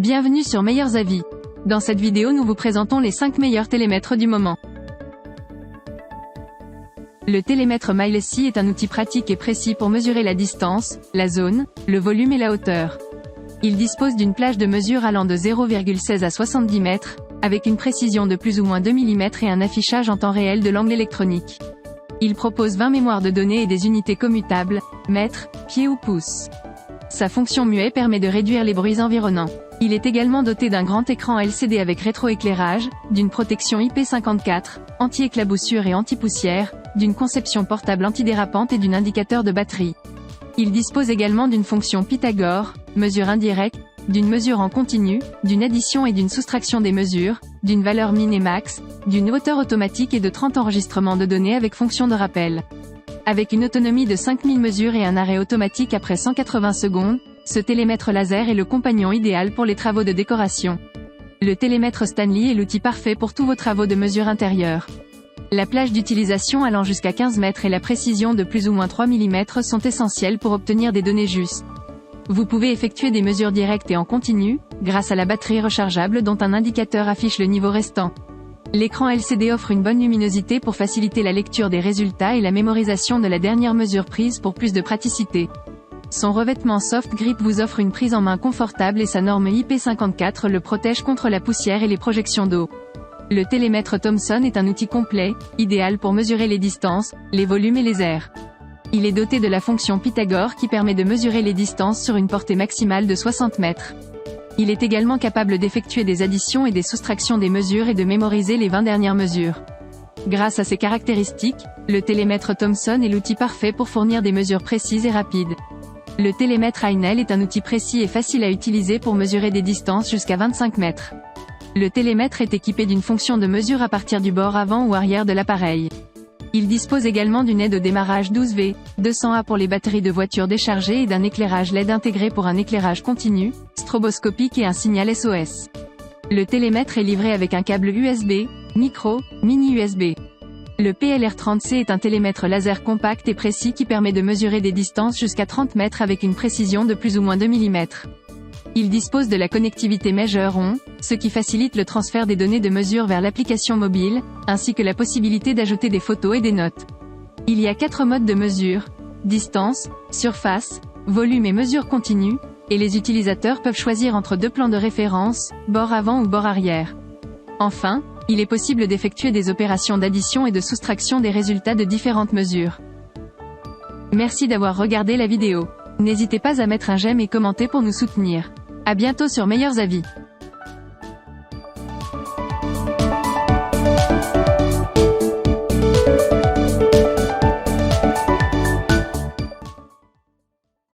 Bienvenue sur Meilleurs Avis. Dans cette vidéo nous vous présentons les 5 meilleurs télémètres du moment. Le télémètre MyLessy est un outil pratique et précis pour mesurer la distance, la zone, le volume et la hauteur. Il dispose d'une plage de mesure allant de 0,16 à 70 mètres, avec une précision de plus ou moins 2 mm et un affichage en temps réel de l'angle électronique. Il propose 20 mémoires de données et des unités commutables, mètres, pieds ou pouces. Sa fonction muet permet de réduire les bruits environnants. Il est également doté d'un grand écran LCD avec rétroéclairage, d'une protection IP54, anti-éclaboussure et anti-poussière, d'une conception portable antidérapante et d'un indicateur de batterie. Il dispose également d'une fonction Pythagore, mesure indirecte, d'une mesure en continu, d'une addition et d'une soustraction des mesures, d'une valeur min et max, d'une hauteur automatique et de 30 enregistrements de données avec fonction de rappel. Avec une autonomie de 5000 mesures et un arrêt automatique après 180 secondes, ce télémètre laser est le compagnon idéal pour les travaux de décoration. Le télémètre Stanley est l'outil parfait pour tous vos travaux de mesure intérieure. La plage d'utilisation allant jusqu'à 15 mètres et la précision de plus ou moins 3 mm sont essentielles pour obtenir des données justes. Vous pouvez effectuer des mesures directes et en continu, grâce à la batterie rechargeable dont un indicateur affiche le niveau restant. L'écran LCD offre une bonne luminosité pour faciliter la lecture des résultats et la mémorisation de la dernière mesure prise pour plus de praticité. Son revêtement Soft Grip vous offre une prise en main confortable et sa norme IP54 le protège contre la poussière et les projections d'eau. Le télémètre Thomson est un outil complet, idéal pour mesurer les distances, les volumes et les airs. Il est doté de la fonction Pythagore qui permet de mesurer les distances sur une portée maximale de 60 mètres. Il est également capable d'effectuer des additions et des soustractions des mesures et de mémoriser les 20 dernières mesures. Grâce à ces caractéristiques, le télémètre Thomson est l'outil parfait pour fournir des mesures précises et rapides. Le télémètre Einel est un outil précis et facile à utiliser pour mesurer des distances jusqu'à 25 mètres. Le télémètre est équipé d'une fonction de mesure à partir du bord avant ou arrière de l'appareil. Il dispose également d'une aide au démarrage 12V, 200A pour les batteries de voitures déchargées et d'un éclairage LED intégré pour un éclairage continu, stroboscopique et un signal SOS. Le télémètre est livré avec un câble USB, micro, mini USB. Le PLR30C est un télémètre laser compact et précis qui permet de mesurer des distances jusqu'à 30 mètres avec une précision de plus ou moins 2 mm. Il dispose de la connectivité Measure-On, ce qui facilite le transfert des données de mesure vers l'application mobile, ainsi que la possibilité d'ajouter des photos et des notes. Il y a 4 modes de mesure: distance, surface, volume et mesure continue, et les utilisateurs peuvent choisir entre 2 plans de référence, bord avant ou bord arrière. Enfin, il est possible d'effectuer des opérations d'addition et de soustraction des résultats de différentes mesures. Merci d'avoir regardé la vidéo. N'hésitez pas à mettre un j'aime et commenter pour nous soutenir. À bientôt sur Meilleurs Avis.